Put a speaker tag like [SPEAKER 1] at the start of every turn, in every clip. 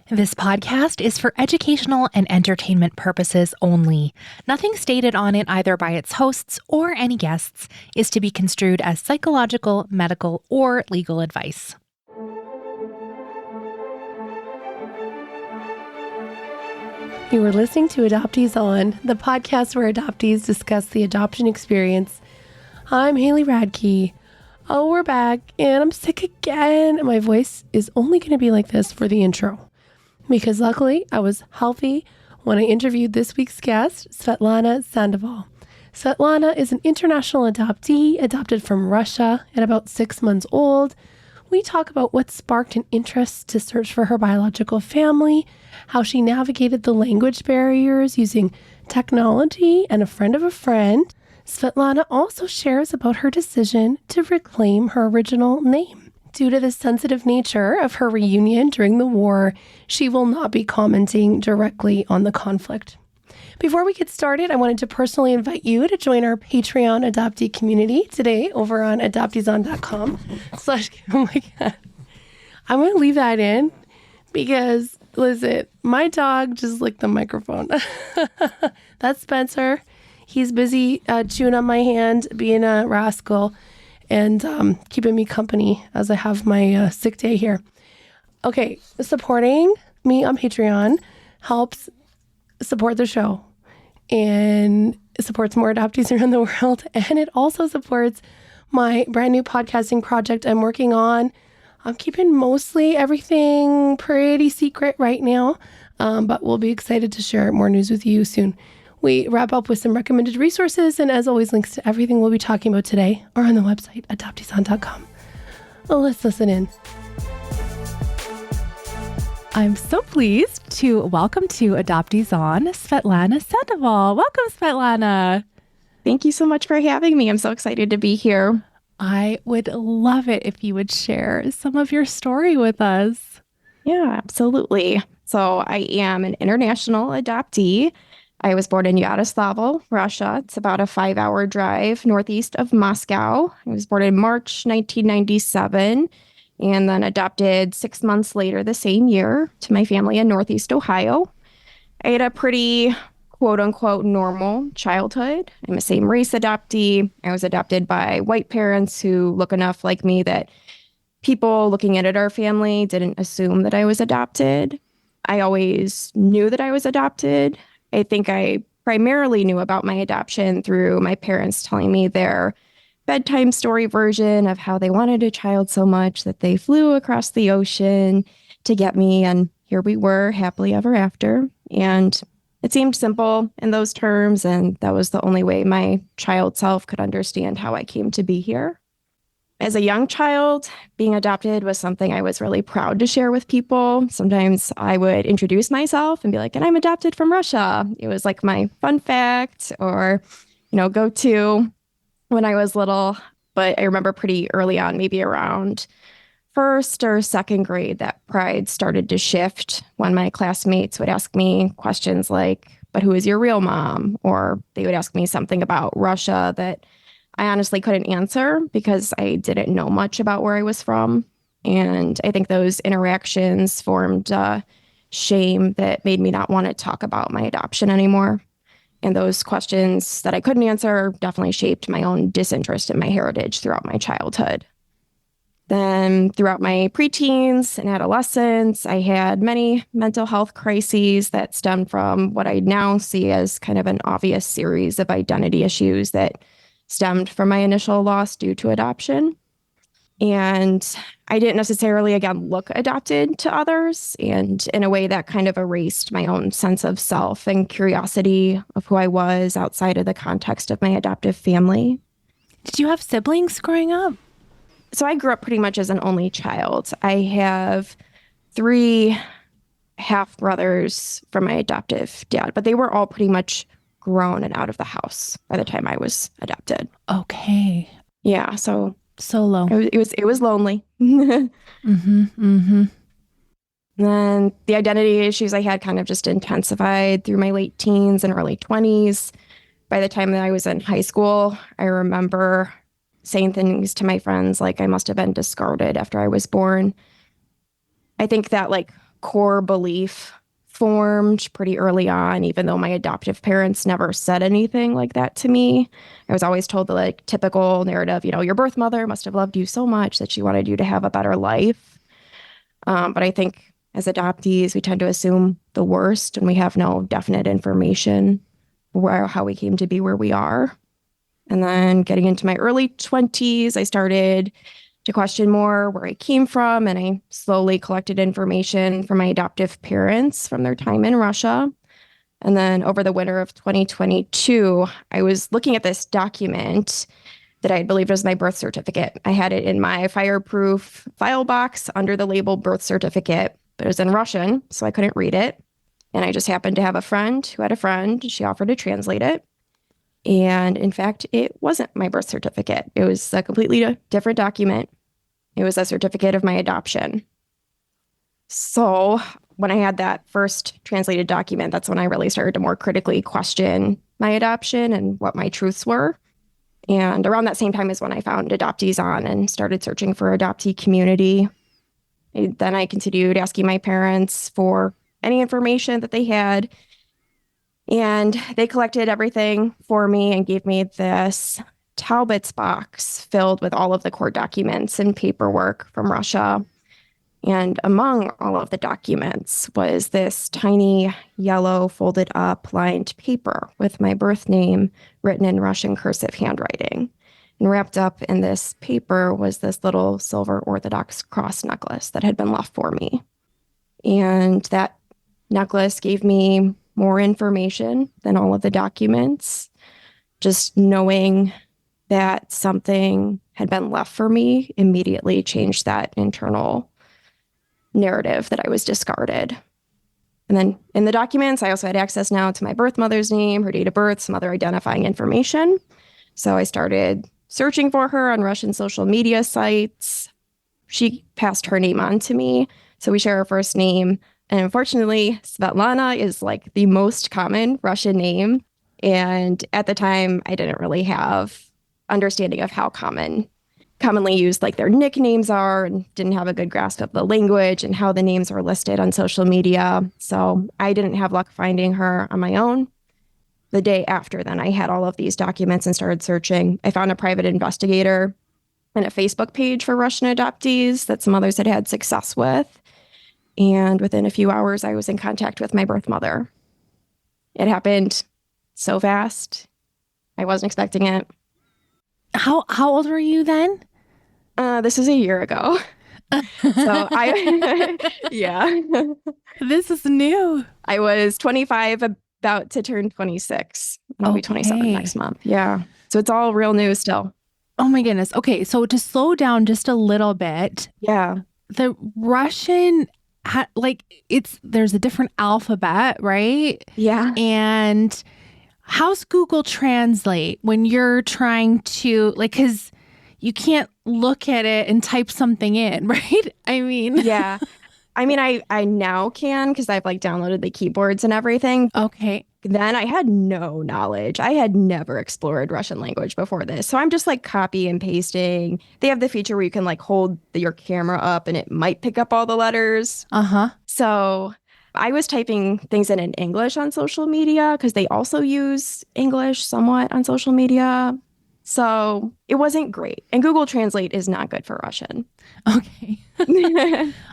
[SPEAKER 1] This podcast is for educational and entertainment purposes only. Nothing stated on it, either by its hosts or any guests, is to be construed as psychological, medical, or legal advice.
[SPEAKER 2] You are listening to Adoptees On, the podcast where adoptees discuss the adoption experience. I'm Haley Radke. Oh, we're back, and I'm sick again. My voice is only going to be like this for the intro, because luckily I was healthy when I interviewed this week's guest, Svetlana Sandoval. Svetlana is an international adoptee, adopted from Russia at about 6 months old. We talk about what sparked an interest to search for her biological family, how she navigated the language barriers using technology and a friend of a friend. Svetlana also shares about her decision to reclaim her original name. Due to the sensitive nature of her reunion during the war, she will not be commenting directly on the conflict. Before we get started, I wanted to personally invite you to join our Patreon adoptee community today over on adopteeson.com. Oh my God. I'm going to leave that in because, listen, my dog just licked the microphone. That's Spencer. He's busy chewing on my hand, being a rascal, and keeping me company as I have my sick day here. Okay, supporting me on Patreon helps support the show and supports more adoptees around the world. And it also supports my brand new podcasting project I'm working on. I'm keeping mostly everything pretty secret right now, but we'll be excited to share more news with you soon. We wrap up with some recommended resources, and as always, links to everything we'll be talking about today are on the website, adopteeson.com. Well, let's listen in.
[SPEAKER 1] I'm so pleased to welcome to Adoptees On, Svetlana Sandoval. Welcome, Svetlana.
[SPEAKER 3] Thank you so much for having me. I'm so excited to be here.
[SPEAKER 1] I would love it if you would share some of your story with us.
[SPEAKER 3] Yeah, absolutely. So I am an international adoptee. I was born in Yaroslawl, Russia. It's about a 5-hour drive northeast of Moscow. I was born in March 1997 and then adopted 6 months later the same year to my family in Northeast Ohio. I had a pretty quote unquote normal childhood. I'm a same race adoptee. I was adopted by white parents who look enough like me that people looking in at our family didn't assume that I was adopted. I always knew that I was adopted. I think I primarily knew about my adoption through my parents telling me their bedtime story version of how they wanted a child so much that they flew across the ocean to get me. And here we were, happily ever after. And it seemed simple in those terms. And that was the only way my child self could understand how I came to be here. As a young child, being adopted was something I was really proud to share with people. Sometimes I would introduce myself and be like, and I'm adopted from Russia. It was like my fun fact or, go to when I was little. But I remember pretty early on, maybe around first or second grade, that pride started to shift when my classmates would ask me questions like, but who is your real mom? Or they would ask me something about Russia that I honestly couldn't answer because I didn't know much about where I was from. And I think those interactions formed shame that made me not want to talk about my adoption anymore. And those questions that I couldn't answer definitely shaped my own disinterest in my heritage throughout my childhood. Then throughout my preteens and adolescence, I had many mental health crises that stemmed from what I now see as kind of an obvious series of identity issues that stemmed from my initial loss due to adoption. And I didn't necessarily, again, look adopted to others. And in a way that kind of erased my own sense of self and curiosity of who I was outside of the context of my adoptive family.
[SPEAKER 1] Did you have siblings growing up?
[SPEAKER 3] So I grew up pretty much as an only child. I have 3 half brothers from my adoptive dad, but they were all pretty much grown and out of the house by the time I was adopted.
[SPEAKER 1] Okay.
[SPEAKER 3] Yeah. So
[SPEAKER 1] solo.
[SPEAKER 3] It was lonely.
[SPEAKER 1] And
[SPEAKER 3] then the identity issues I had kind of just intensified through my late teens and early 20s. By the time that I was in high school, I remember saying things to my friends like I must have been discarded after I was born. I think that core belief formed pretty early on, even though my adoptive parents never said anything like that to me. I was always told the like typical narrative, your birth mother must have loved you so much that she wanted you to have a better life. But I think as adoptees, we tend to assume the worst and we have no definite information how we came to be where we are. And then getting into my early 20s, I started to question more where I came from, and I slowly collected information from my adoptive parents from their time in Russia. And then over the winter of 2022, I was looking at this document that I believed was my birth certificate. I had it in my fireproof file box under the label birth certificate, but it was in Russian, so I couldn't read it. And I just happened to have a friend who had a friend. She offered to translate it. And in fact, it wasn't my birth certificate. It was a completely different document. It was a certificate of my adoption. So when I had that first translated document, that's when I really started to more critically question my adoption and what my truths were. And around that same time is when I found Adoptees On and started searching for adoptee community. Then I continued asking my parents for any information that they had. And they collected everything for me and gave me this Talbot's box filled with all of the court documents and paperwork from Russia. And among all of the documents was this tiny yellow folded up lined paper with my birth name written in Russian cursive handwriting. And wrapped up in this paper was this little silver Orthodox cross necklace that had been left for me. And that necklace gave me more information than all of the documents. Just knowing that something had been left for me immediately changed that internal narrative that I was discarded. And then in the documents, I also had access now to my birth mother's name, her date of birth, some other identifying information. So I started searching for her on Russian social media sites. She passed her name on to me. So we share her first name. And unfortunately, Svetlana is like the most common Russian name. And at the time, I didn't really have understanding of how commonly used like their nicknames are, and didn't have a good grasp of the language and how the names are listed on social media. So I didn't have luck finding her on my own. The day after then, I had all of these documents and started searching. I found a private investigator and a Facebook page for Russian adoptees that some others had had success with. And within a few hours, I was in contact with my birth mother. It happened so fast. I wasn't expecting it.
[SPEAKER 1] How old were you then?
[SPEAKER 3] This is a year ago. So yeah.
[SPEAKER 1] This is new.
[SPEAKER 3] I was 25, about to turn 26. I'll be 27 next month. Yeah. So it's all real new still.
[SPEAKER 1] Oh my goodness. Okay. So to slow down just a little bit.
[SPEAKER 3] Yeah.
[SPEAKER 1] The Russian, there's a different alphabet, right?
[SPEAKER 3] Yeah.
[SPEAKER 1] And how's Google Translate when you're trying to, because you can't look at it and type something in, right? I mean.
[SPEAKER 3] Yeah. I now can because I've downloaded the keyboards and everything.
[SPEAKER 1] Okay.
[SPEAKER 3] Then I had no knowledge. I had never explored Russian language before this. So I'm just copy and pasting. They have the feature where you can hold your camera up and it might pick up all the letters.
[SPEAKER 1] Uh-huh.
[SPEAKER 3] So I was typing things in English on social media because they also use English somewhat on social media. So it wasn't great. And Google Translate is not good for Russian.
[SPEAKER 1] Okay.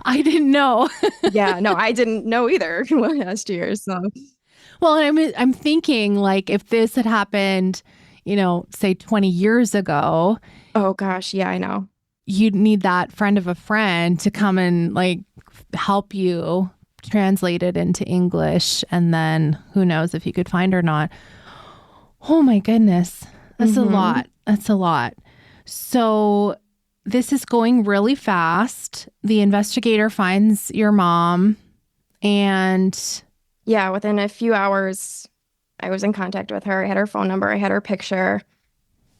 [SPEAKER 1] I didn't know.
[SPEAKER 3] Yeah, no, I didn't know either last year. So,
[SPEAKER 1] well, I'm thinking if this had happened, say 20 years ago.
[SPEAKER 3] Oh gosh, yeah, I know.
[SPEAKER 1] You'd need that friend of a friend to come and help you translate it into English, and then who knows if you could find her or not. Oh my goodness. That's a lot. That's a lot. So this is going really fast. The investigator finds your mom, and
[SPEAKER 3] yeah, within a few hours, I was in contact with her. I had her phone number. I had her picture.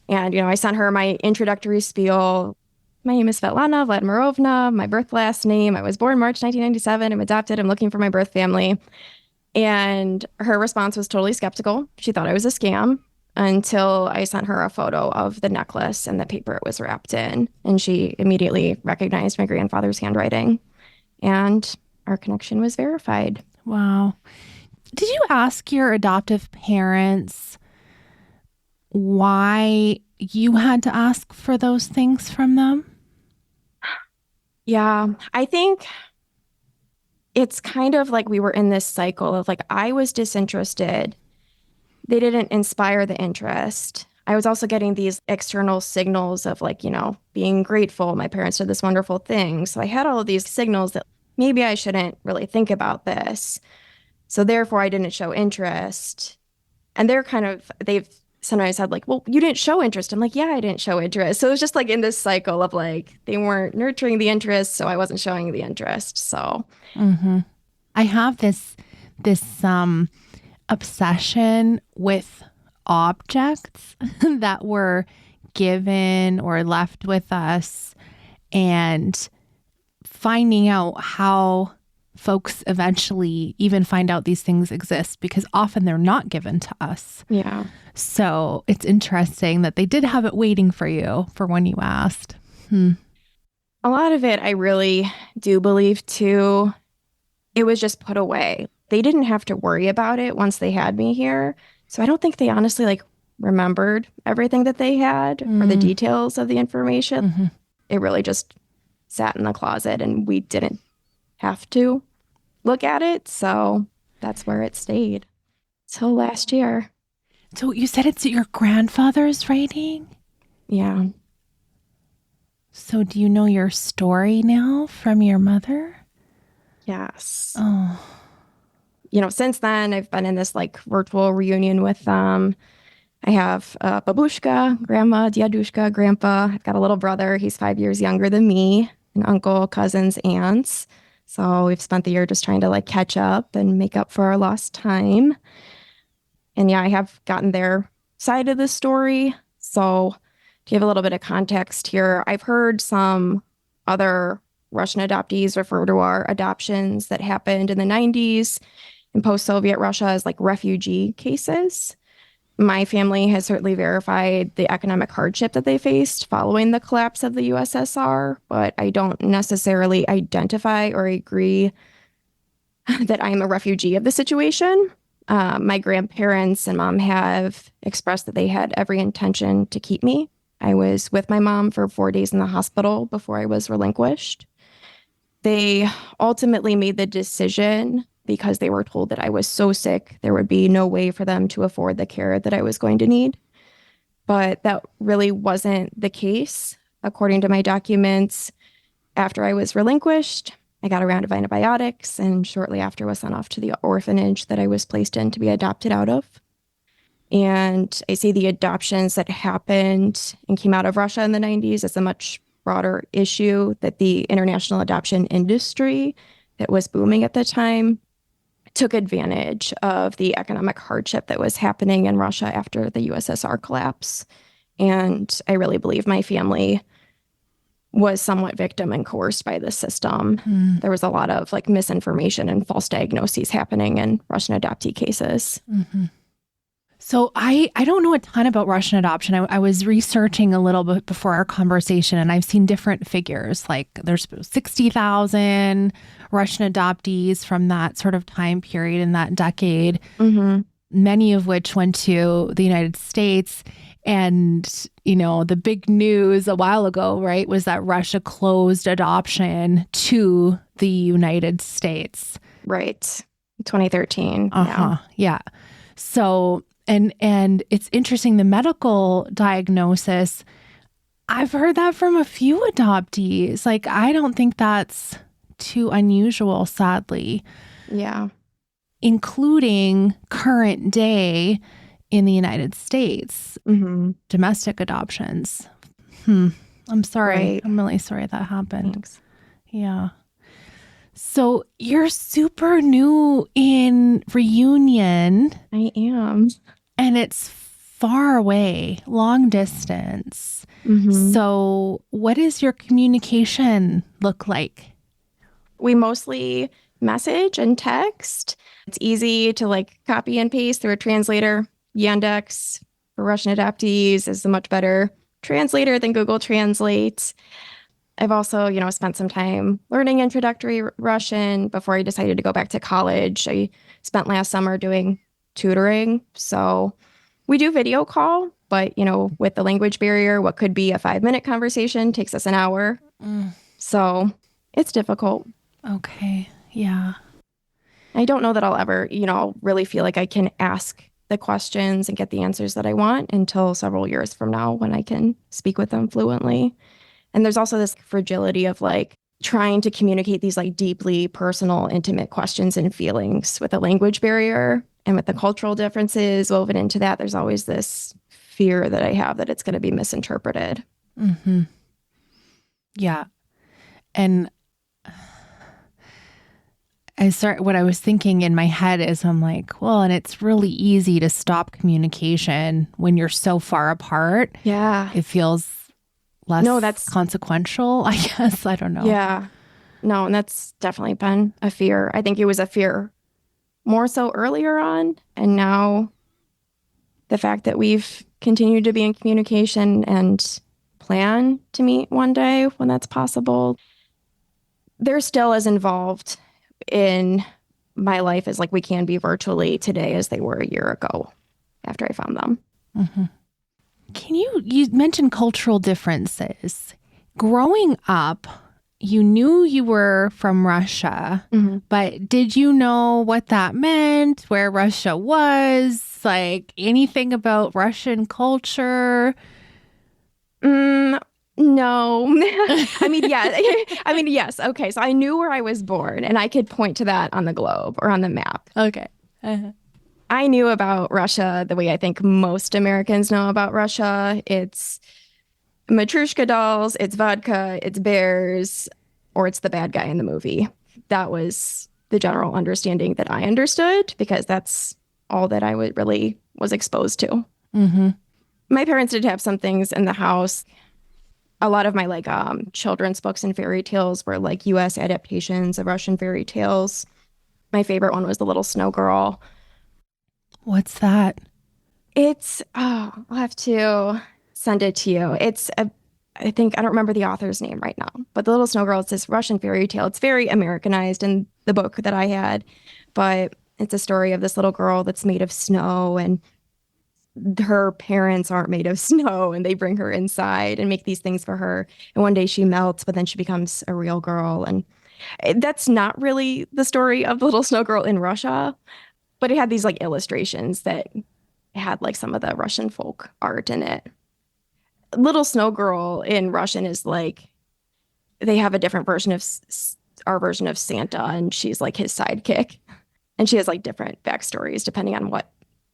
[SPEAKER 3] And, I sent her my introductory spiel. My name is Svetlana Vladimirovna, my birth last name. I was born March 1997. I'm adopted. I'm looking for my birth family. And her response was totally skeptical. She thought I was a scam until I sent her a photo of the necklace and the paper it was wrapped in. And she immediately recognized my grandfather's handwriting. And our connection was verified.
[SPEAKER 1] Wow. Did you ask your adoptive parents why you had to ask for those things from them?
[SPEAKER 3] Yeah, I think it's kind of like we were in this cycle of like, I was disinterested. They didn't inspire the interest. I was also getting these external signals of like, being grateful. My parents did this wonderful thing. So I had all of these signals that maybe I shouldn't really think about this. So therefore I didn't show interest. And they've sometimes had like, well, you didn't show interest. I'm like, yeah, I didn't show interest. So it was just like in this cycle of like, they weren't nurturing the interest. So I wasn't showing the interest. So
[SPEAKER 1] I have this obsession with objects that were given or left with us, and finding out how folks eventually even find out these things exist, because often they're not given to us.
[SPEAKER 3] yeah.
[SPEAKER 1] So it's interesting that they did have it waiting for you for when you asked.
[SPEAKER 3] A lot of it, I really do believe too, it was just put away. They didn't have to worry about it once they had me here. So I don't think they honestly like remembered everything that they had or the details of the information. It really just sat in the closet and we didn't have to look at it. So that's where it stayed till last year.
[SPEAKER 1] So you said it's your grandfather's writing?
[SPEAKER 3] Yeah.
[SPEAKER 1] So do you know your story now from your mother?
[SPEAKER 3] Yes.
[SPEAKER 1] Oh.
[SPEAKER 3] Since then, I've been in this like virtual reunion with them. I have babushka, grandma, diadushka, grandpa. I've got a little brother. He's 5 years younger than me, an uncle, cousins, aunts. So we've spent the year just trying to like catch up and make up for our lost time. And yeah, I have gotten their side of the story. So to give a little bit of context here, I've heard some other Russian adoptees refer to our adoptions that happened in the 90s in post-Soviet Russia as like refugee cases. My family has certainly verified the economic hardship that they faced following the collapse of the USSR, but I don't necessarily identify or agree that I'm a refugee of the situation. My grandparents and mom have expressed that they had every intention to keep me. I was with my mom for 4 days in the hospital before I was relinquished. They ultimately made the decision because they were told that I was so sick, there would be no way for them to afford the care that I was going to need. But that really wasn't the case. According to my documents, after I was relinquished, I got a round of antibiotics and shortly after was sent off to the orphanage that I was placed in to be adopted out of. And I see the adoptions that happened and came out of Russia in the 90s as a much broader issue, that the international adoption industry that was booming at the time took advantage of the economic hardship that was happening in Russia after the USSR collapse. And I really believe my family was somewhat victim and coerced by this system. There was a lot of like misinformation and false diagnoses happening in Russian adoptee cases.
[SPEAKER 1] So I don't know a ton about Russian adoption. I was researching a little bit before our conversation, and I've seen different figures. Like there's 60,000 Russian adoptees from that sort of time period in that decade, many of which went to the United States. And, the big news a while ago, right, was that Russia closed adoption to the United States.
[SPEAKER 3] Right. 2013.
[SPEAKER 1] Yeah. So, and it's interesting, the medical diagnosis, I've heard that from a few adoptees. Like, I don't think that's too unusual, sadly.
[SPEAKER 3] Yeah.
[SPEAKER 1] Including current day in the United States, domestic adoptions. I'm sorry.
[SPEAKER 3] Right.
[SPEAKER 1] I'm really sorry that happened.
[SPEAKER 3] Thanks.
[SPEAKER 1] Yeah. So you're super new in Reunion.
[SPEAKER 3] I am.
[SPEAKER 1] And it's far away, long distance. So what does your communication look like?
[SPEAKER 3] We mostly message and text. It's easy to like copy and paste through a translator. Yandex for Russian adoptees is a much better translator than Google Translate. I've also, spent some time learning introductory Russian before I decided to go back to college. I spent last summer doing tutoring. So we do video call, but, with the language barrier, what could be a 5-minute conversation takes us an hour. So it's difficult.
[SPEAKER 1] Okay. Yeah.
[SPEAKER 3] I don't know that I'll ever, really feel like I can ask the questions and get the answers that I want until several years from now when I can speak with them fluently. And there's also this fragility of like trying to communicate these like deeply personal, intimate questions and feelings with a language barrier and with the cultural differences woven into that. There's always this fear that I have that it's going to be misinterpreted.
[SPEAKER 1] Mm-hmm. Yeah. And what I was thinking in my head is I'm like, well, and it's really easy to stop communication when you're so far apart.
[SPEAKER 3] Yeah.
[SPEAKER 1] It feels less consequential, I guess. I don't know.
[SPEAKER 3] Yeah. No, and that's definitely been a fear. I think it was a fear more so earlier on. And now the fact that we've continued to be in communication and plan to meet one day when that's possible, they're still as involved in my life as like we can be virtually today as they were a year ago after I found them.
[SPEAKER 1] Mm-hmm. You mentioned cultural differences. Growing up, you knew you were from Russia, but did you know what that meant, where Russia was, like anything about Russian culture?
[SPEAKER 3] No. I mean, yeah. I mean, yes. Okay. So I knew where I was born and I could point to that on the globe or on the map.
[SPEAKER 1] Okay. Uh-huh.
[SPEAKER 3] I knew about Russia the way I think most Americans know about Russia. It's Matryoshka dolls, it's vodka, it's bears, or it's the bad guy in the movie. That was the general understanding that I understood because that's all that I really was exposed to.
[SPEAKER 1] Mm-hmm.
[SPEAKER 3] My parents did have some things in the house. A lot of my like children's books and fairy tales were like U.S. adaptations of Russian fairy tales. My favorite one was The Little Snow Girl.
[SPEAKER 1] What's that?
[SPEAKER 3] I'll have to send it to you. I don't remember the author's name right now, but The Little Snow Girl, it's this Russian fairy tale. It's very Americanized in the book that I had, but it's a story of this little girl that's made of snow and her parents aren't made of snow and they bring her inside and make these things for her. And one day she melts, but then she becomes a real girl. And that's not really the story of The Little Snow Girl in Russia, but it had these like illustrations that had like some of the Russian folk art in it. Little Snow Girl in Russian is like, they have a different version of our version of Santa, and she's like his sidekick. And she has like different backstories depending on what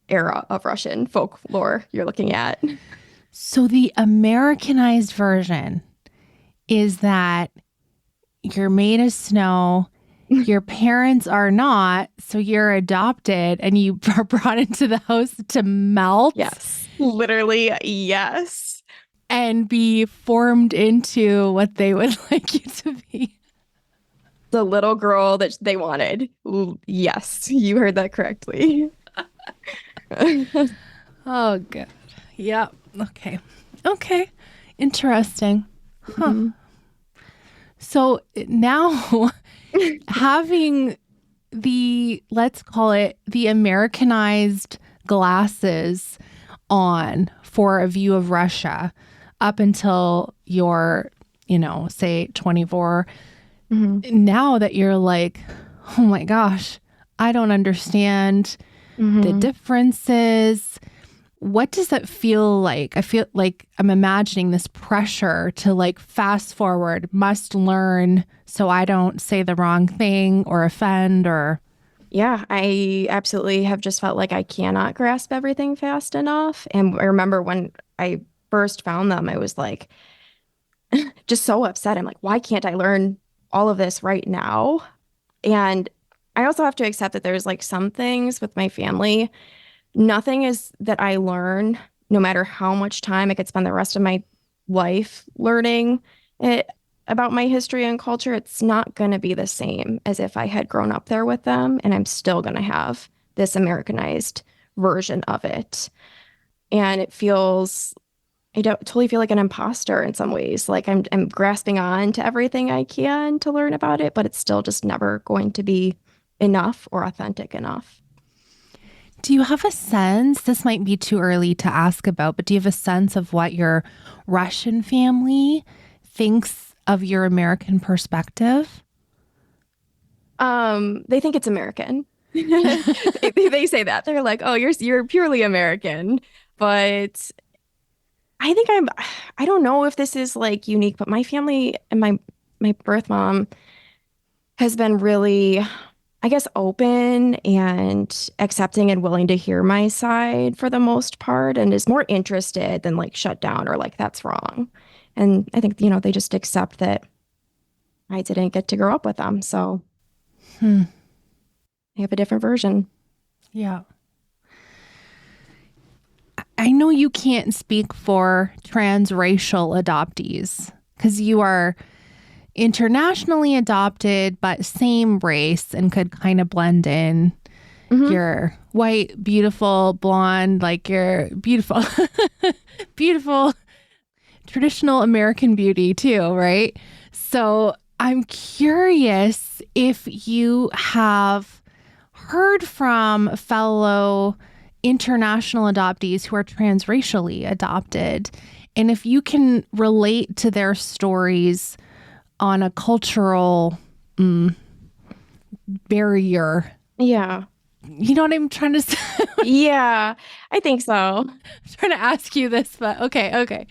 [SPEAKER 3] era of Russian folklore you're looking at.
[SPEAKER 1] So the Americanized version is that you're made of snow, your parents are not, so you're adopted and you are brought into the house to melt.
[SPEAKER 3] Yes, literally, yes.
[SPEAKER 1] And be formed into what they would like you to be.
[SPEAKER 3] The little girl that they wanted. Yes, you heard that correctly.
[SPEAKER 1] Oh, good. Yeah. Okay. Interesting. Huh. Mm-hmm. So now having let's call it the Americanized glasses on for a view of Russia up until you're, say 24. Mm-hmm. Now that you're like, oh my gosh, I don't understand the differences. What does that feel like? I feel like I'm imagining this pressure to like fast forward, must learn so I don't say the wrong thing or offend or.
[SPEAKER 3] Yeah, I absolutely have just felt like I cannot grasp everything fast enough. And I remember when I first found them, I was like, just so upset. I'm like, why can't I learn all of this right now? And I also have to accept that there's like some things with my family. Nothing is that I learn, no matter how much time I could spend the rest of my life learning it about my history and culture. It's not going to be the same as if I had grown up there with them, and I'm still going to have this Americanized version of it. And it feels I don't totally feel like an imposter in some ways. Like I'm grasping on to everything I can to learn about it, but it's still just never going to be enough or authentic enough.
[SPEAKER 1] Do you have a sense, this might be too early to ask about, but do you have a sense of what your Russian family thinks of your American perspective?
[SPEAKER 3] They think it's American. They say that. They're like, "Oh, you're purely American." But I think I don't know if this is like unique, but my family and my birth mom has been really, I guess, open and accepting and willing to hear my side for the most part, and is more interested than like shut down or like that's wrong. And I think, they just accept that I didn't get to grow up with them. So
[SPEAKER 1] Hmm.
[SPEAKER 3] I have a different version.
[SPEAKER 1] Yeah. I know you can't speak for transracial adoptees because you are internationally adopted, but same race and could kind of blend in.
[SPEAKER 3] Mhm.
[SPEAKER 1] You're white, beautiful, blonde, like you're beautiful, beautiful, traditional American beauty too, right? So I'm curious if you have heard from fellow international adoptees who are transracially adopted, and if you can relate to their stories on a cultural barrier.
[SPEAKER 3] Yeah.
[SPEAKER 1] You know what I'm trying to say?
[SPEAKER 3] Yeah, I think so.
[SPEAKER 1] I'm trying to ask you this, but okay.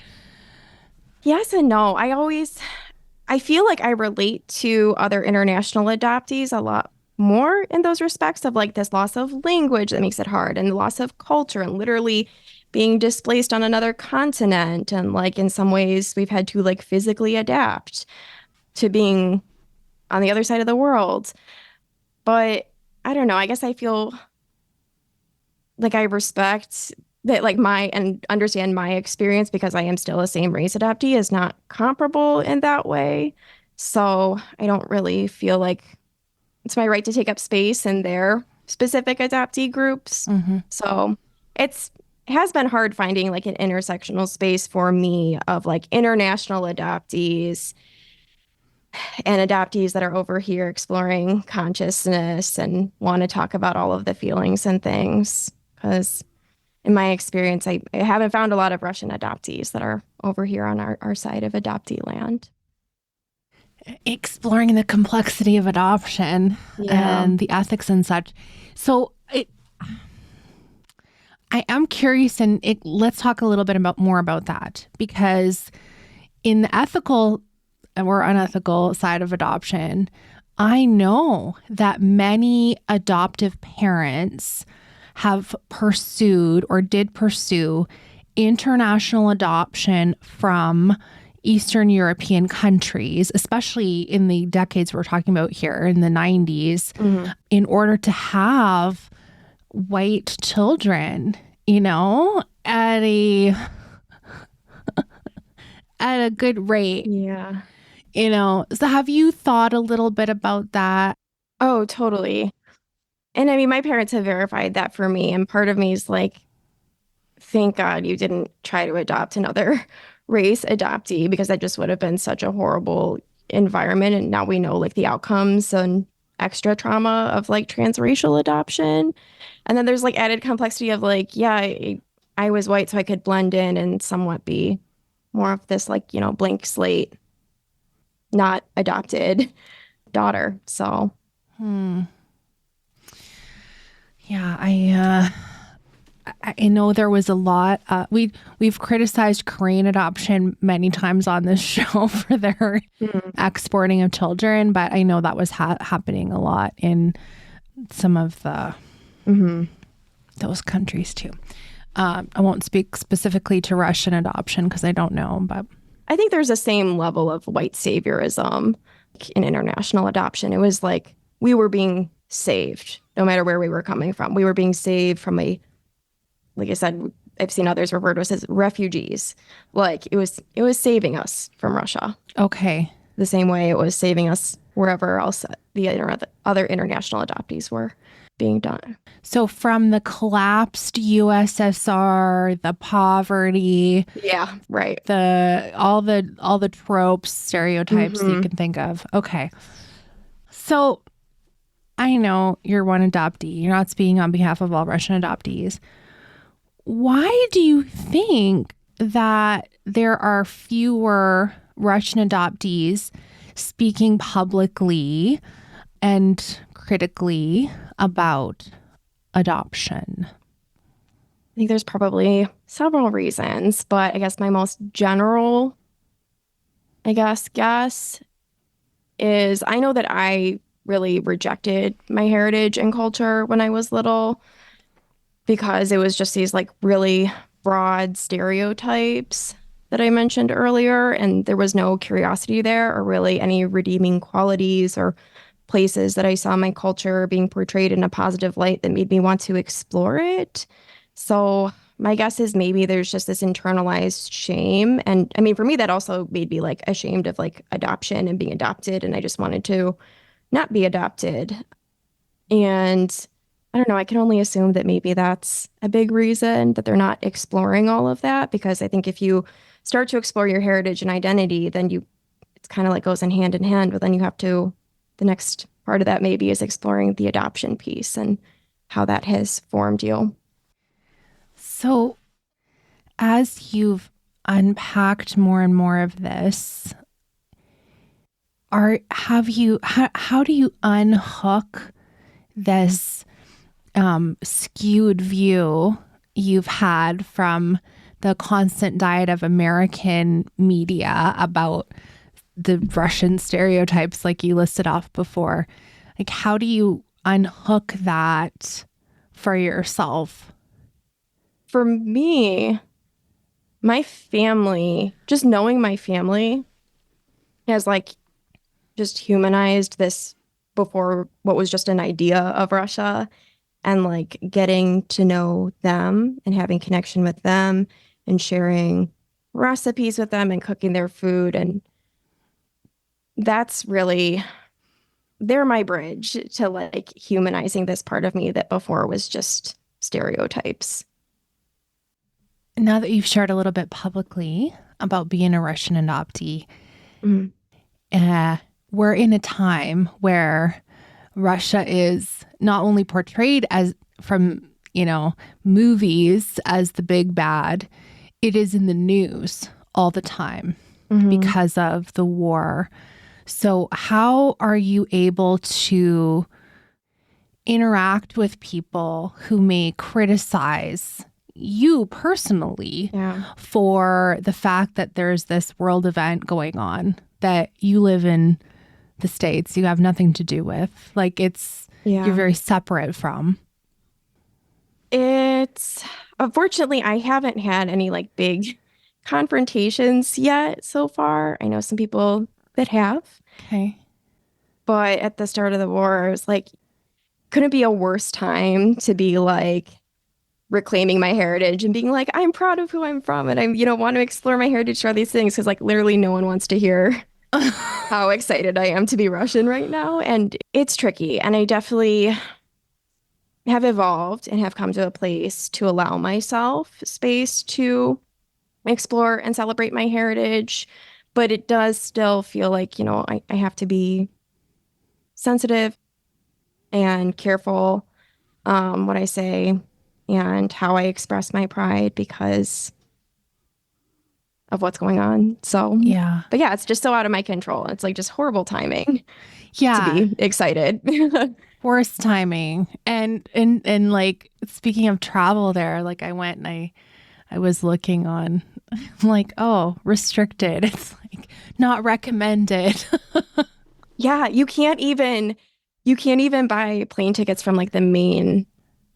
[SPEAKER 3] Yes and no. I feel like I relate to other international adoptees a lot more in those respects of like this loss of language that makes it hard and the loss of culture and literally being displaced on another continent. And like in some ways, we've had to like physically adapt to being on the other side of the world. But I don't know. I guess I feel like I respect that like my and understand my experience because I am still a same race adoptee is not comparable in that way. So I don't really feel like it's my right to take up space in their specific adoptee groups.
[SPEAKER 1] Mm-hmm.
[SPEAKER 3] So it has been hard finding like an intersectional space for me of like international adoptees and adoptees that are over here exploring consciousness and want to talk about all of the feelings and things. Because in my experience, I haven't found a lot of Russian adoptees that are over here on our side of adoptee land.
[SPEAKER 1] Exploring the complexity of adoption
[SPEAKER 3] Yeah.
[SPEAKER 1] and the ethics and such. So I am curious, and let's talk a little bit more about that, because in the ethical or unethical side of adoption, I know that many adoptive parents have pursued or did pursue international adoption from Eastern European countries, especially in the decades we're talking about here in the 90s, in order to have white children, at a at a good rate.
[SPEAKER 3] Yeah.
[SPEAKER 1] So have you thought a little bit about that?
[SPEAKER 3] Oh, totally. And I mean, my parents have verified that for me. And part of me is like, thank God you didn't try to adopt another race adoptee because that just would have been such a horrible environment. And now we know like the outcomes and extra trauma of like transracial adoption. And then there's like added complexity of like, yeah, I was white, so I could blend in and somewhat be more of this like, blank slate, not adopted daughter. So,
[SPEAKER 1] Yeah, I know there was a lot. We've criticized Korean adoption many times on this show for their exporting of children, but I know that was happening a lot in some of the those countries too. I won't speak specifically to Russian adoption because I don't know, but
[SPEAKER 3] I think there's the same level of white saviorism in international adoption. It was like we were being saved no matter where we were coming from. We were being saved from like I said, I've seen others referred to us as refugees. Like it was saving us from Russia.
[SPEAKER 1] okay.
[SPEAKER 3] The same way it was saving us wherever else the other international adoptees were. being done.
[SPEAKER 1] So from the collapsed USSR, the poverty,
[SPEAKER 3] Yeah, right.
[SPEAKER 1] all the tropes, stereotypes that you can think of. Okay. So I know you're one adoptee. You're not speaking on behalf of all Russian adoptees. Why do you think that there are fewer Russian adoptees speaking publicly and critically about adoption?
[SPEAKER 3] I think there's probably several reasons, but I guess my most general, guess is I know that I really rejected my heritage and culture when I was little because it was just these like really broad stereotypes that I mentioned earlier, and there was no curiosity there or really any redeeming qualities or places that I saw my culture being portrayed in a positive light that made me want to explore it. So my guess is maybe there's just this internalized shame. And I mean, for me, that also made me like ashamed of like adoption and being adopted. And I just wanted to not be adopted. And I don't know, I can only assume that maybe that's a big reason that they're not exploring all of that. Because I think if you start to explore your heritage and identity, then it's kind of like goes in hand, but then you have to, the next part of that maybe is exploring the adoption piece and how that has formed you.
[SPEAKER 1] So as you've unpacked more and more of this, how do you unhook this skewed view you've had from the constant diet of American media about the Russian stereotypes like you listed off before? Like, how do you unhook that for yourself?
[SPEAKER 3] For me, my family, just knowing my family has like just humanized this before what was just an idea of Russia, and like getting to know them and having connection with them and sharing recipes with them and cooking their food. And that's really, they're my bridge to like humanizing this part of me that before was just stereotypes.
[SPEAKER 1] Now that you've shared a little bit publicly about being a Russian adoptee, we're in a time where Russia is not only portrayed as from, movies as the big bad, it is in the news all the time because of the war. So how are you able to interact with people who may criticize you personally for the fact that there's this world event going on that you live in the States, you have nothing to do with? Like you're very separate from.
[SPEAKER 3] It's unfortunately, I haven't had any like big confrontations yet so far. I know some people that have.
[SPEAKER 1] Okay.
[SPEAKER 3] But at the start of the war, I was like, couldn't be a worse time to be like reclaiming my heritage and being like, I'm proud of who I'm from and I, want to explore my heritage for all these things, because like literally no one wants to hear how excited I am to be Russian right now. And it's tricky. And I definitely have evolved and have come to a place to allow myself space to explore and celebrate my heritage. But it does still feel like, I have to be sensitive and careful what I say and how I express my pride because of what's going on. So, but yeah, it's just so out of my control. It's like just horrible timing to be excited.
[SPEAKER 1] Worst timing. And like, speaking of travel there, like I went and I was looking on, like, oh, restricted. It's like not recommended.
[SPEAKER 3] Yeah, you can't even buy plane tickets from like the main.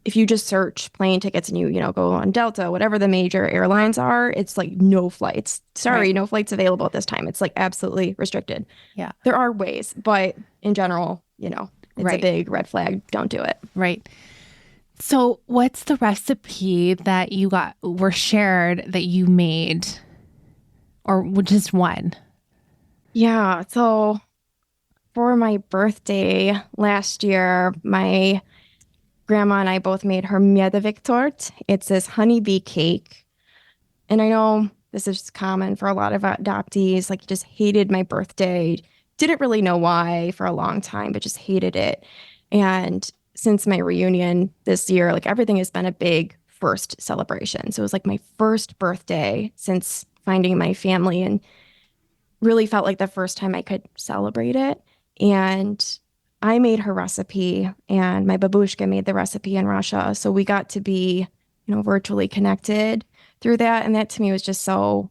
[SPEAKER 3] If you just search plane tickets and you go on Delta, whatever the major airlines are, it's like no flights. Sorry, no flights available at this time. It's like absolutely restricted. Yeah. There are ways, but in general, it's a big red flag. Don't do it.
[SPEAKER 1] Right. So what's the recipe that were shared that you made, or just one?
[SPEAKER 3] Yeah. So for my birthday last year, my grandma and I both made her miedowik tort. It's this honeybee cake. And I know this is common for a lot of adoptees, like just hated my birthday. Didn't really know why for a long time, but just hated it. And since my reunion this year, like everything has been a big first celebration. So it was like my first birthday since finding my family and really felt like the first time I could celebrate it. And I made her recipe and my babushka made the recipe in Russia. So we got to be, virtually connected through that. And that to me was just so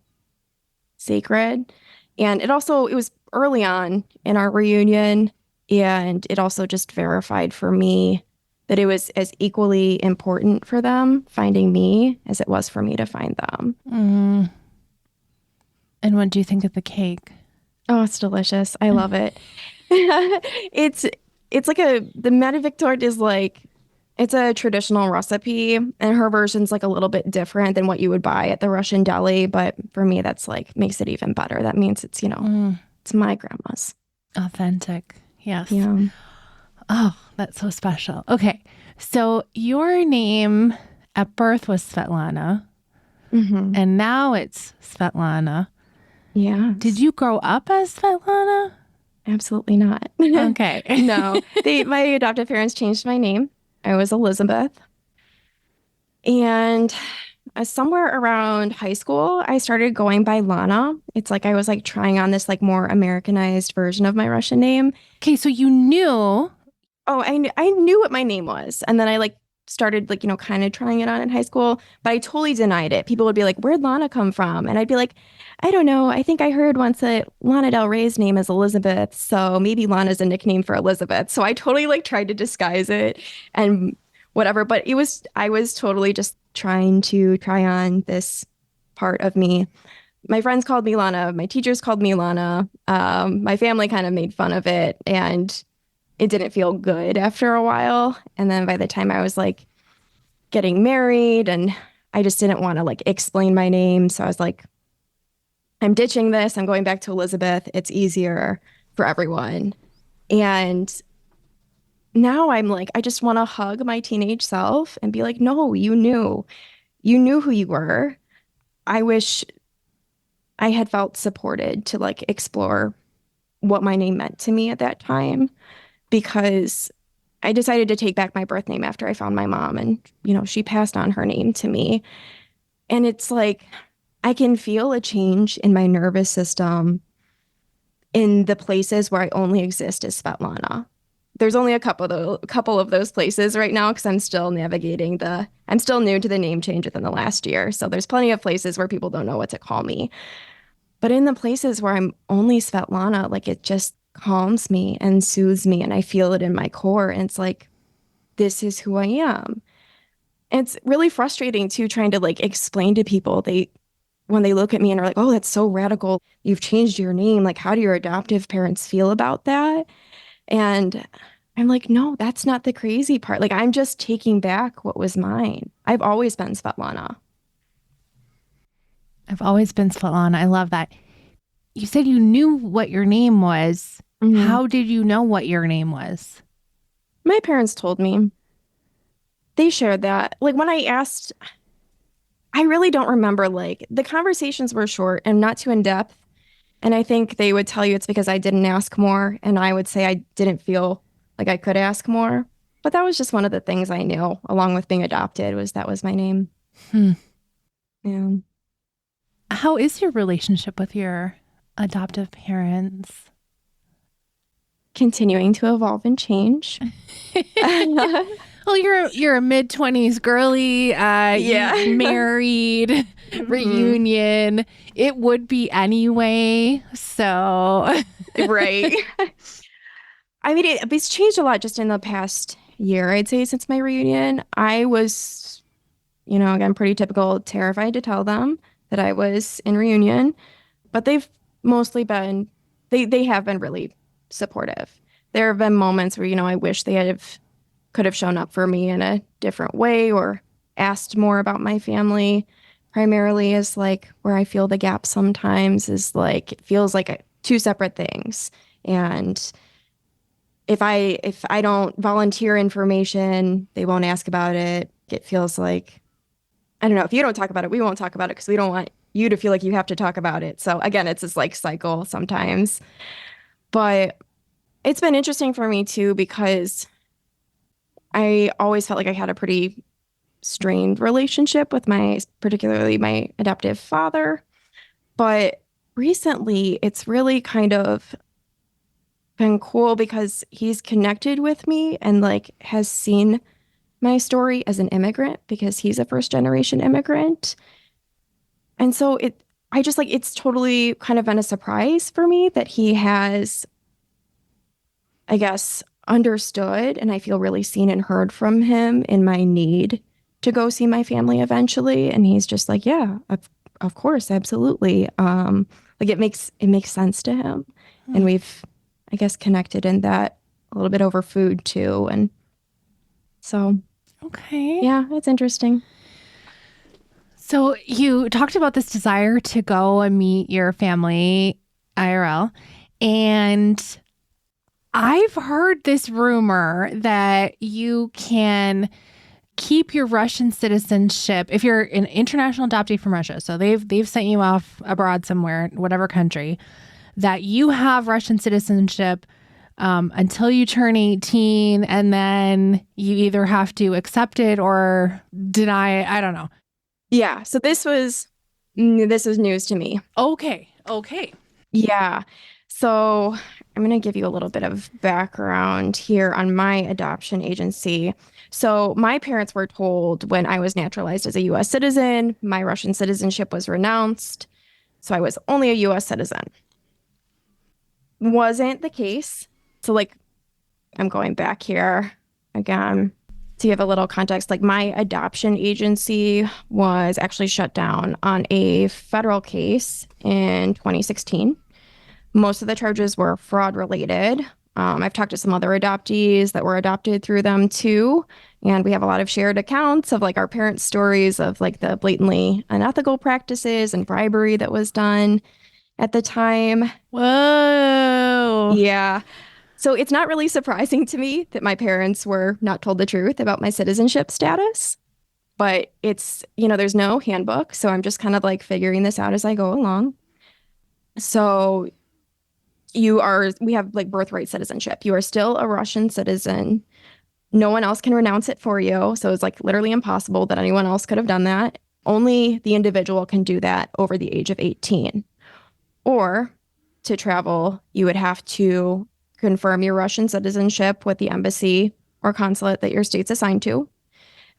[SPEAKER 3] sacred. And it was early on in our reunion. And it also just verified for me that it was as equally important for them finding me as it was for me to find them.
[SPEAKER 1] Mm. And what do you think of the cake?
[SPEAKER 3] Oh, it's delicious. I love it. It's like the miedowik tort is like, it's a traditional recipe and her version's like a little bit different than what you would buy at the Russian deli. But for me, that's like makes it even better. That means it's, it's my grandma's.
[SPEAKER 1] Authentic. Yes.
[SPEAKER 3] Yeah.
[SPEAKER 1] Oh, that's so special. Okay. So your name at birth was Svetlana
[SPEAKER 3] Mm-hmm.
[SPEAKER 1] and now it's Svetlana.
[SPEAKER 3] Yeah.
[SPEAKER 1] Did you grow up as Svetlana?
[SPEAKER 3] Absolutely not.
[SPEAKER 1] Okay.
[SPEAKER 3] No. My adoptive parents changed my name. I was Elizabeth. And somewhere around high school, I started going by Lana. It's like I was like trying on this like more Americanized version of my Russian name.
[SPEAKER 1] Okay, so you knew.
[SPEAKER 3] Oh, I knew what my name was. And then I like started like, kind of trying it on in high school, but I totally denied it. People would be like, "Where'd Lana come from?" And I'd be like, "I don't know. I think I heard once that Lana Del Rey's name is Elizabeth. So maybe Lana's a nickname for Elizabeth." So I totally like tried to disguise it and whatever. But I was totally just trying to try on this part of me. My friends called me Lana. My teachers called me Lana. My family kind of made fun of it. And it didn't feel good after a while. And then by the time I was like getting married and I just didn't want to like explain my name. So I was like, I'm ditching this. I'm going back to Elizabeth. It's easier for everyone. And now I'm like, I just want to hug my teenage self and be like, no, you knew who you were. I wish I had felt supported to like explore what my name meant to me at that time, because I decided to take back my birth name after I found my mom and, she passed on her name to me. And it's like, I can feel a change in my nervous system in the places where I only exist as Svetlana. There's only a couple of those places right now because I'm still I'm still new to the name change within the last year. So there's plenty of places where people don't know what to call me. But in the places where I'm only Svetlana, like it just calms me and soothes me and I feel it in my core. And it's like, this is who I am. And it's really frustrating too, trying to like explain to people when they look at me and are like, "Oh, that's so radical. You've changed your name. Like, how do your adoptive parents feel about that?" And I'm like, no, that's not the crazy part. Like, I'm just taking back what was mine. I've always been Svetlana.
[SPEAKER 1] I've always been Svetlana. I love that. You said you knew what your name was.
[SPEAKER 3] Mm-hmm.
[SPEAKER 1] How did you know what your name was?
[SPEAKER 3] My parents told me. They shared that. Like when I asked, I really don't remember, like the conversations were short and not too in depth. And I think they would tell you it's because I didn't ask more. And I would say I didn't feel like I could ask more. But that was just one of the things I knew, along with being adopted, that was my name. Yeah.
[SPEAKER 1] How is your relationship with your adoptive parents?
[SPEAKER 3] Continuing to evolve and change.
[SPEAKER 1] Well, you're a mid-20s girly,
[SPEAKER 3] Yeah.
[SPEAKER 1] married, reunion. It would be anyway. So,
[SPEAKER 3] right. I mean, it's changed a lot just in the past year, I'd say, since my reunion. I was, again, pretty typical, terrified to tell them that I was in reunion, but they've mostly been, they have been really supportive. There have been moments where, I wish they could have shown up for me in a different way or asked more about my family. Primarily is like where I feel the gap sometimes is like, it feels like two separate things. And if I don't volunteer information, they won't ask about it. It feels like, I don't know, if you don't talk about it, we won't talk about it because we don't want you to feel like you have to talk about it. So again, it's this like cycle sometimes. But it's been interesting for me too, because I always felt like I had a pretty strained relationship with particularly my adoptive father. But recently, it's really kind of been cool because he's connected with me and like has seen my story as an immigrant because he's a first generation immigrant. And so I just like, it's totally kind of been a surprise for me that he has, I guess, understood, and I feel really seen and heard from him in my need to go see my family eventually. And he's just like, yeah, of course, absolutely. Like it makes sense to him. And we've, I guess, connected in that a little bit over food too. And so,
[SPEAKER 1] Okay.
[SPEAKER 3] yeah, it's interesting.
[SPEAKER 1] So you talked about this desire to go and meet your family IRL, and I've heard this rumor that you can keep your Russian citizenship if you're an international adoptee from Russia. So they've sent you off abroad somewhere, whatever country, that you have Russian citizenship until you turn 18, and then you either have to accept it or deny it. I don't know.
[SPEAKER 3] Yeah. So this was news to me.
[SPEAKER 1] Okay.
[SPEAKER 3] Yeah. So I'm going to give you a little bit of background here on my adoption agency. So my parents were told when I was naturalized as a U.S. citizen, my Russian citizenship was renounced. So I was only a U.S. citizen. Wasn't the case. So like, I'm going back here again to give a little context. Like my adoption agency was actually shut down on a federal case in 2016. Most of the charges were fraud related. I've talked to some other adoptees that were adopted through them too. And we have a lot of shared accounts of like our parents' stories of like the blatantly unethical practices and bribery that was done at the time.
[SPEAKER 1] Whoa.
[SPEAKER 3] Yeah. So it's not really surprising to me that my parents were not told the truth about my citizenship status. But it's, there's no handbook. So I'm just kind of like figuring this out as I go along. So we have like birthright citizenship. You are still a Russian citizen. No one else can renounce it for you. So it's like literally impossible that anyone else could have done that. Only the individual can do that over the age of 18. Or to travel, you would have to confirm your Russian citizenship with the embassy or consulate that your state's assigned to,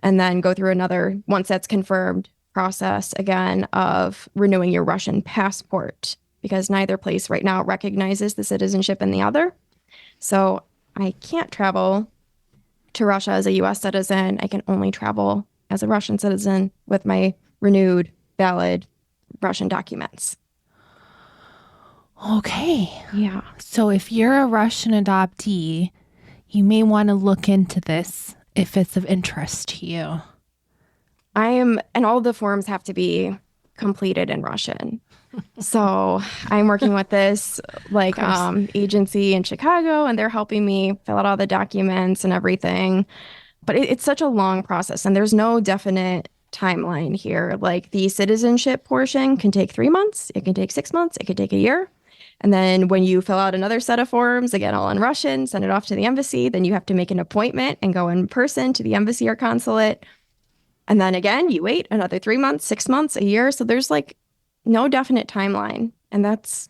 [SPEAKER 3] and then go through another, once that's confirmed, process again of renewing your Russian passport, because neither place right now recognizes the citizenship in the other. So I can't travel to Russia as a U.S. citizen. I can only travel as a Russian citizen with my renewed, valid Russian documents.
[SPEAKER 1] Okay.
[SPEAKER 3] Yeah.
[SPEAKER 1] So if you're a Russian adoptee, you may want to look into this if it's of interest to you.
[SPEAKER 3] And all the forms have to be completed in Russian. So I'm working with this agency in Chicago, and they're helping me fill out all the documents and everything. But it's such a long process, and there's no definite timeline here. Like the citizenship portion can take 3 months, it can take 6 months, it could take a year. And then when you fill out another set of forms, again, all in Russian, send it off to the embassy, then you have to make an appointment and go in person to the embassy or consulate. And then again, you wait another 3 months, 6 months, a year. So there's like no definite timeline. And that's,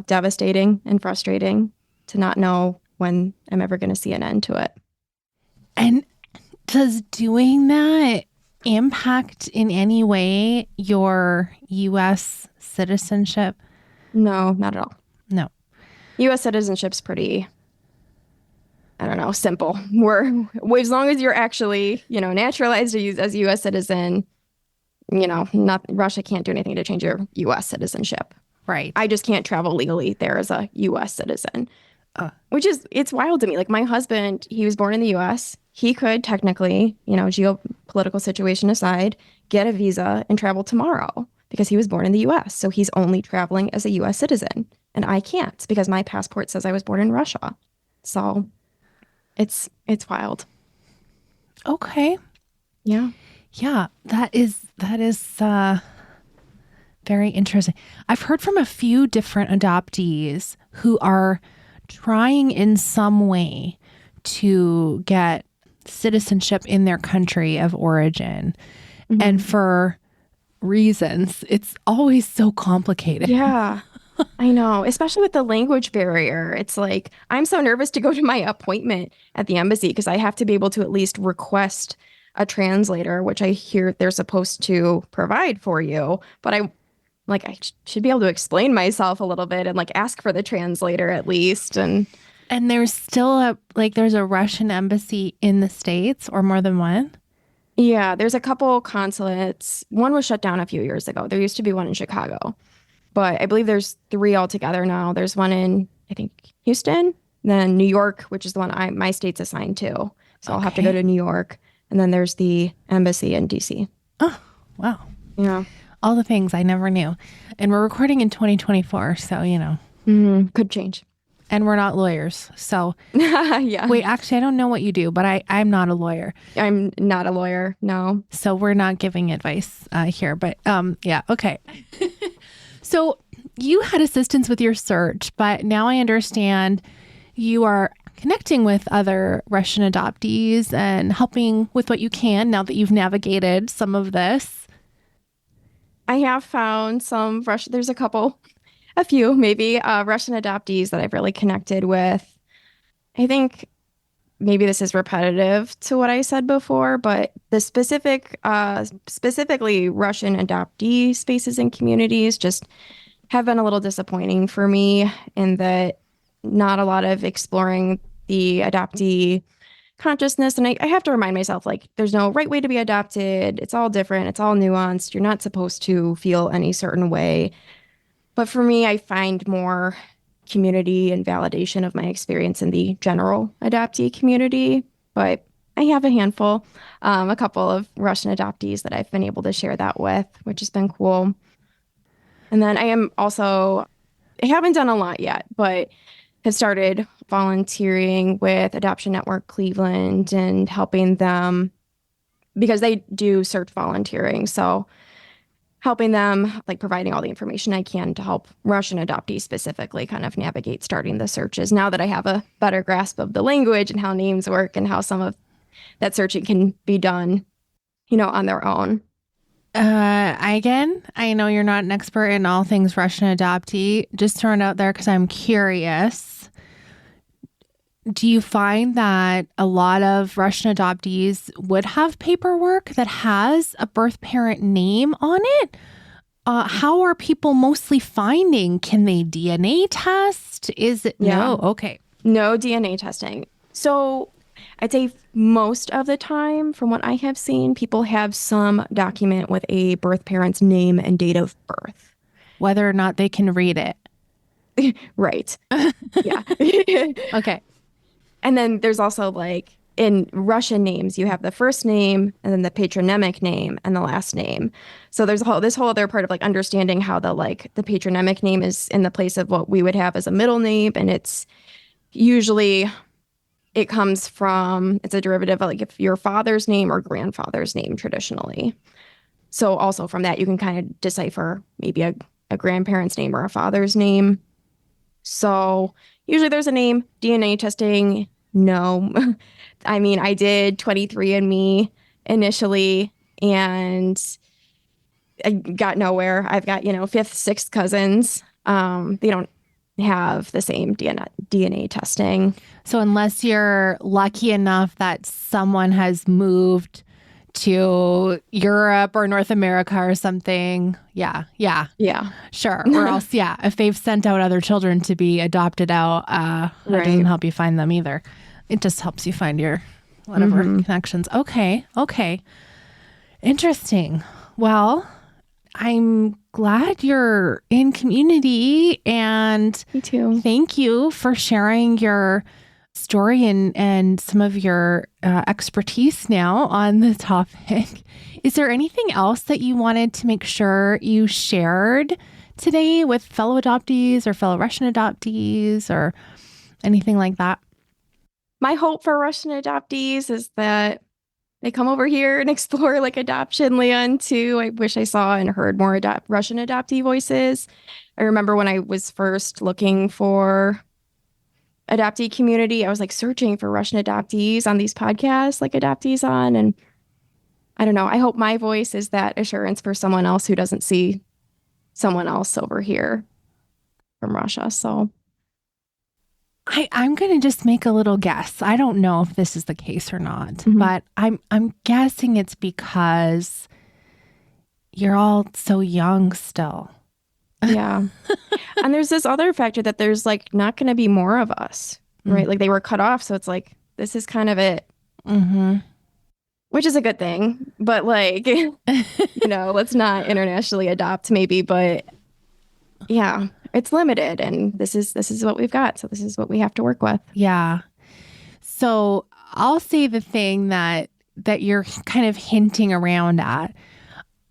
[SPEAKER 3] devastating and frustrating to not know when I'm ever going to see an end to it.
[SPEAKER 1] And does doing that impact in any way your U.S. citizenship?
[SPEAKER 3] No, not at all.
[SPEAKER 1] No.
[SPEAKER 3] U.S. citizenship's pretty, I don't know, simple. As long as you're actually, naturalized as a U.S. citizen, Russia can't do anything to change your U.S. citizenship.
[SPEAKER 1] Right.
[SPEAKER 3] I just can't travel legally there as a U.S. citizen, it's wild to me. Like my husband, he was born in the U.S. He could technically, geopolitical situation aside, get a visa and travel tomorrow because he was born in the U.S. So he's only traveling as a U.S. citizen. And I can't because my passport says I was born in Russia. So it's wild.
[SPEAKER 1] Okay.
[SPEAKER 3] Yeah.
[SPEAKER 1] Yeah, that is very interesting. I've heard from a few different adoptees who are trying in some way to get citizenship in their country of origin.
[SPEAKER 3] Mm-hmm.
[SPEAKER 1] And for reasons, it's always so complicated.
[SPEAKER 3] Yeah. I know, especially with the language barrier. It's like, I'm so nervous to go to my appointment at the embassy because I have to be able to at least request a translator, which I hear they're supposed to provide for you. But I should be able to explain myself a little bit and like ask for the translator at least. And
[SPEAKER 1] there's still there's a Russian embassy in the States, or more than one?
[SPEAKER 3] yeah, there's a couple consulates. One was shut down a few years ago. There used to be one in Chicago, but I believe there's 3 altogether now. There's one in, I think, Houston, then New York, which is the one my state's assigned to. So I'll have to go to New York. And then there's the embassy in DC.
[SPEAKER 1] Oh, wow.
[SPEAKER 3] Yeah.
[SPEAKER 1] All the things I never knew. And we're recording in 2024, so,
[SPEAKER 3] Could change.
[SPEAKER 1] And we're not lawyers. So,
[SPEAKER 3] yeah.
[SPEAKER 1] wait, actually, I don't know what you do, but I'm not a lawyer.
[SPEAKER 3] I'm not a lawyer, no.
[SPEAKER 1] So we're not giving advice here. But yeah, okay. So you had assistance with your search, but now I understand you are connecting with other Russian adoptees and helping with what you can now that you've navigated some of this.
[SPEAKER 3] I have found some Russian, there's a few maybe, Russian adoptees that I've really connected with. I think maybe this is repetitive to what I said before, but the specifically Russian adoptee spaces and communities just have been a little disappointing for me in that not a lot of exploring the adoptee consciousness. And I have to remind myself, like, there's no right way to be adopted. It's all different. It's all nuanced. You're not supposed to feel any certain way. But for me, I find more community and validation of my experience in the general adoptee community. But I have a handful, a couple of Russian adoptees that I've been able to share that with, which has been cool. And then I haven't done a lot yet, but have started volunteering with Adoption Network Cleveland and helping them because they do search volunteering. So helping them, like providing all the information I can to help Russian adoptees specifically kind of navigate starting the searches now that I have a better grasp of the language and how names work and how some of that searching can be done, on their own.
[SPEAKER 1] Again, I know you're not an expert in all things Russian adoptee. Just throwing it out there because I'm curious. Do you find that a lot of Russian adoptees would have paperwork that has a birth parent name on it? How are people mostly finding? Can they DNA test? Is it?
[SPEAKER 3] Yeah.
[SPEAKER 1] No. Okay.
[SPEAKER 3] No DNA testing. So I'd say most of the time, from what I have seen, people have some document with a birth parent's name and date of birth.
[SPEAKER 1] Whether or not they can read it.
[SPEAKER 3] Right. Yeah.
[SPEAKER 1] Okay.
[SPEAKER 3] And then there's also like in Russian names, you have the first name and then the patronymic name and the last name. So there's this whole other part of like understanding how the patronymic name is in the place of what we would have as a middle name. And it's usually, it comes from, it's a derivative of like if your father's name or grandfather's name traditionally. So also from that, you can kind of decipher maybe a grandparent's name or a father's name. So usually there's a name. DNA testing, no. I mean, I did 23andMe initially and I got nowhere. I've got, 5th, 6th cousins. They don't have the same DNA testing.
[SPEAKER 1] So unless you're lucky enough that someone has moved to Europe or North America or something. Yeah. Sure. Or else, if they've sent out other children to be adopted out, that doesn't help you find them either. It just helps you find your whatever connections. Okay. Interesting. Well, I'm glad you're in community and
[SPEAKER 3] me too.
[SPEAKER 1] Thank you for sharing your story and some of your expertise now on the topic. Is there anything else that you wanted to make sure you shared today with fellow adoptees or fellow Russian adoptees or anything like that?
[SPEAKER 3] my hope for Russian adoptees is that they come over here and explore like adoption land too. I wish I saw and heard more Russian adoptee voices. I remember when I was first looking for adoptee community, I was like searching for Russian adoptees on these podcasts, like Adoptees On. And I don't know, I hope my voice is that assurance for someone else who doesn't see someone else over here from Russia. So
[SPEAKER 1] I'm going to just make a little guess. I don't know if this is the case or not,
[SPEAKER 3] Mhm.
[SPEAKER 1] but I'm guessing it's because you're all so young still.
[SPEAKER 3] yeah. And there's this other factor that there's like not going to be more of us, right? Like they were cut off. So it's like, this is kind of it,
[SPEAKER 1] Mm-hmm.
[SPEAKER 3] which is a good thing. But like, let's not internationally adopt maybe, but yeah, it's limited and this is what we've got. So this is what we have to work with.
[SPEAKER 1] Yeah. So I'll say the thing that you're kind of hinting around at.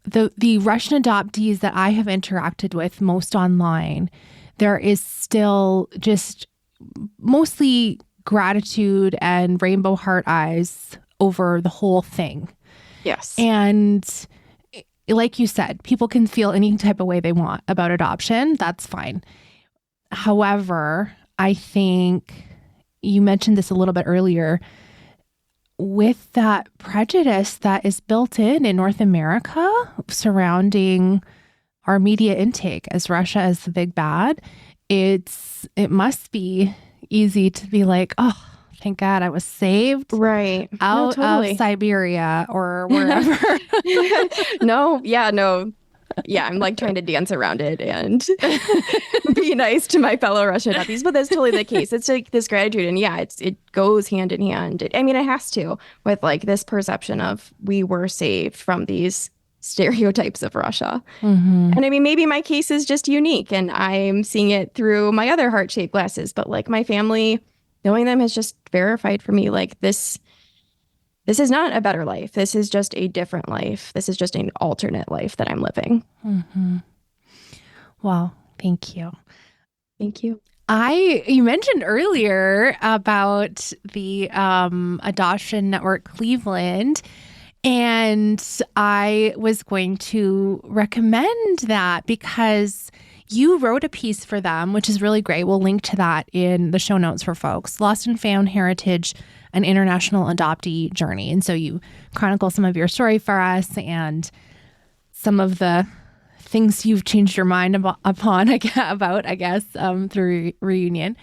[SPEAKER 1] The Russian adoptees that I have interacted with most online, there is still just mostly gratitude and rainbow heart eyes over the whole thing.
[SPEAKER 3] Yes.
[SPEAKER 1] And like you said, people can feel any type of way they want about adoption. That's fine. However, I think you mentioned this a little bit earlier. With that prejudice that is built in North America surrounding our media intake as Russia as the big bad, it must be easy to be like, oh, thank God I was saved
[SPEAKER 3] Right.
[SPEAKER 1] out
[SPEAKER 3] totally.
[SPEAKER 1] of Siberia or wherever.
[SPEAKER 3] No. Yeah, I'm like trying to dance around it and be nice to my fellow Russian adoptees, but that's totally the case. It's like this gratitude, and yeah, it goes hand in hand. It has to with like this perception of we were saved from these stereotypes of Russia.
[SPEAKER 1] Mm-hmm.
[SPEAKER 3] And maybe my case is just unique, and I'm seeing it through my other heart-shaped glasses. But like my family, knowing them has just verified for me like this. This is not a better life. This is just a different life. This is just an alternate life that I'm living.
[SPEAKER 1] Mm-hmm. Well, thank you.
[SPEAKER 3] Thank you.
[SPEAKER 1] You mentioned earlier about the Adoption Network Cleveland, and I was going to recommend that because you wrote a piece for them, which is really great. We'll link to that in the show notes for folks. Lost and Found Heritage, an International Adoptee Journey. And so you chronicle some of your story for us and some of the things you've changed your mind about, I guess, through Reunion.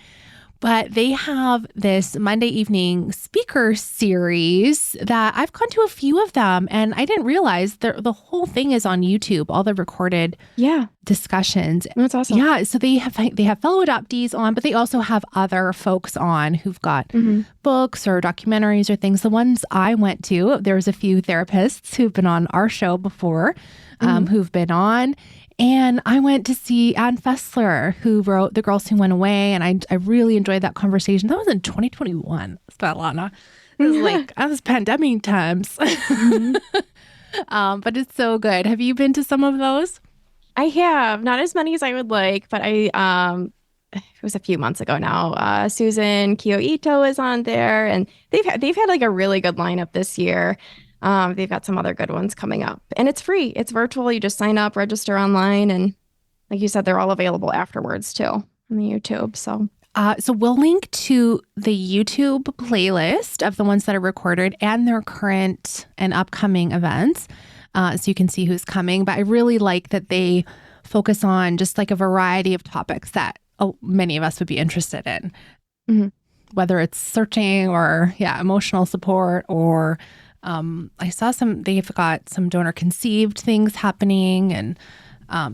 [SPEAKER 1] But they have this Monday evening speaker series that I've gone to a few of them, and I didn't realize the whole thing is on YouTube, all the recorded discussions.
[SPEAKER 3] That's awesome.
[SPEAKER 1] Yeah, so they have fellow adoptees on, but they also have other folks on who've got books or documentaries or things. The ones I went to, there was a few therapists who've been on our show before, who've been on. And I went to see Ann Fessler, who wrote The Girls Who Went Away. And I really enjoyed that conversation. That was in 2021, Svetlana. It was like, that was pandemic times. But it's so good. Have you been to some of those?
[SPEAKER 3] I have. Not as many as I would like, but it was a few months ago now. Susan Kyo-Ito is on there. And they've had like a really good lineup this year. They've got some other good ones coming up, and it's free. It's virtual. You just sign up, register online, and like you said, they're all available afterwards too on the YouTube. So
[SPEAKER 1] we'll link to the YouTube playlist of the ones that are recorded and their current and upcoming events, so you can see who's coming. But I really like that they focus on just like a variety of topics that many of us would be interested in, whether it's searching or emotional support or. I saw they've got some donor conceived things happening, and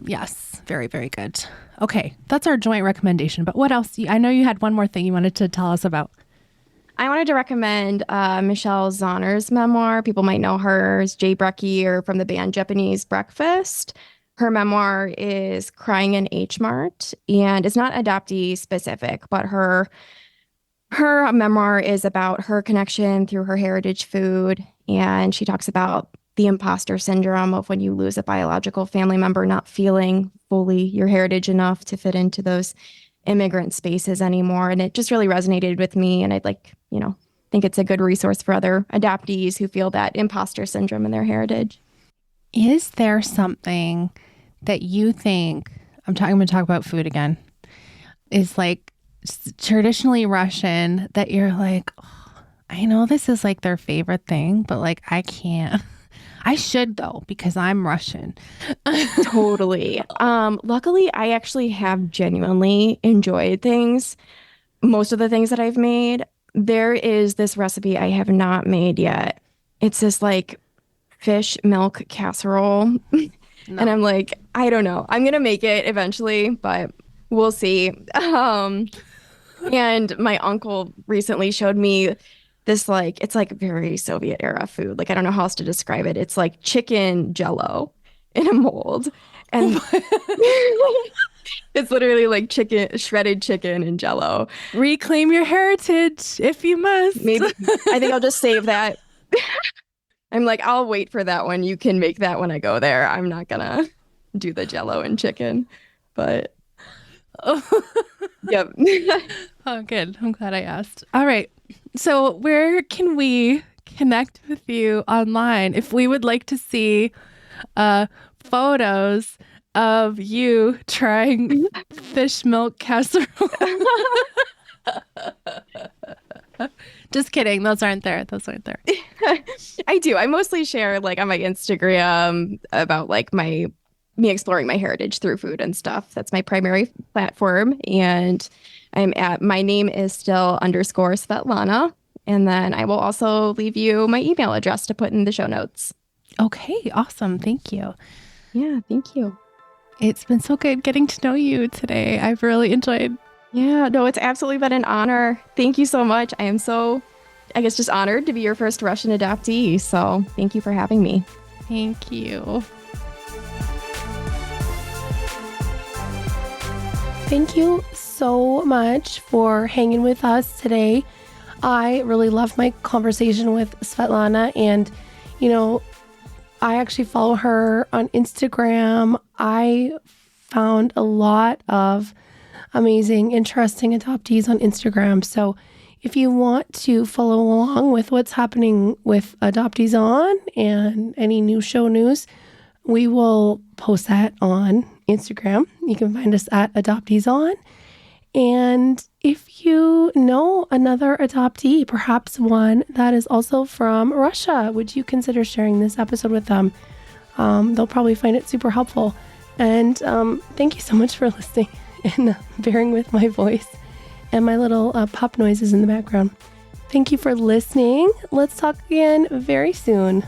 [SPEAKER 1] yes, very, very good. Okay, that's our joint recommendation. But what else? I know you had one more thing you wanted to tell us about.
[SPEAKER 3] I wanted to recommend Michelle Zauner's memoir. People might know her as Jay Brecky or from the band Japanese Breakfast. Her memoir is Crying in H Mart, and it's not adoptee specific, but her memoir is about her connection through her heritage food. And she talks about the imposter syndrome of when you lose a biological family member, not feeling fully your heritage enough to fit into those immigrant spaces anymore. And it just really resonated with me. And I'd like think it's a good resource for other adoptees who feel that imposter syndrome in their heritage.
[SPEAKER 1] Is there something that you think, I'm going to talk about food again, is like traditionally Russian that you're like, oh, I know this is like their favorite thing, but like I can't. I should though, because I'm Russian.
[SPEAKER 3] Totally. Luckily, I actually have genuinely enjoyed things. Most of the things that I've made, there is this recipe I have not made yet. It's this like fish milk casserole. And I'm like, I don't know. I'm going to make it eventually, but we'll see. And my uncle recently showed me this, like, it's like very Soviet era food. Like, I don't know how else to describe it. It's like chicken jello in a mold. And it's literally like shredded chicken and jello.
[SPEAKER 1] Reclaim your heritage if you must.
[SPEAKER 3] Maybe I think I'll just save that. I'm like, I'll wait for that one. You can make that when I go there. I'm not gonna do the jello and chicken, but yep.
[SPEAKER 1] Oh, good. I'm glad I asked. All right. So where can we connect with you online if we would like to see photos of you trying fish milk casserole? Just kidding. Those aren't there.
[SPEAKER 3] I do. I mostly share like on my Instagram about like me exploring my heritage through food and stuff. That's my primary platform. And my name is still _Svetlana. And then I will also leave you my email address to put in the show notes.
[SPEAKER 1] Okay. Awesome. Thank you.
[SPEAKER 3] Yeah. Thank you.
[SPEAKER 1] It's been so good getting to know you today. I've really enjoyed.
[SPEAKER 3] Yeah, no, it's absolutely been an honor. Thank you so much. I am so, I guess, just honored to be your first Russian adoptee. So thank you for having me.
[SPEAKER 1] Thank you.
[SPEAKER 2] Thank you so much for hanging with us today. I really loved my conversation with Svetlana, and, I actually follow her on Instagram. I found a lot of amazing, interesting adoptees on Instagram. So if you want to follow along with what's happening with Adoptees On and any new show news, we will post that on Instagram. You can find us at Adoptees On. And if you know another adoptee, perhaps one that is also from Russia, would you consider sharing this episode with them? They'll probably find it super helpful. And thank you so much for listening and bearing with my voice and my little pop noises in the background. Thank you for listening. Let's talk again very soon.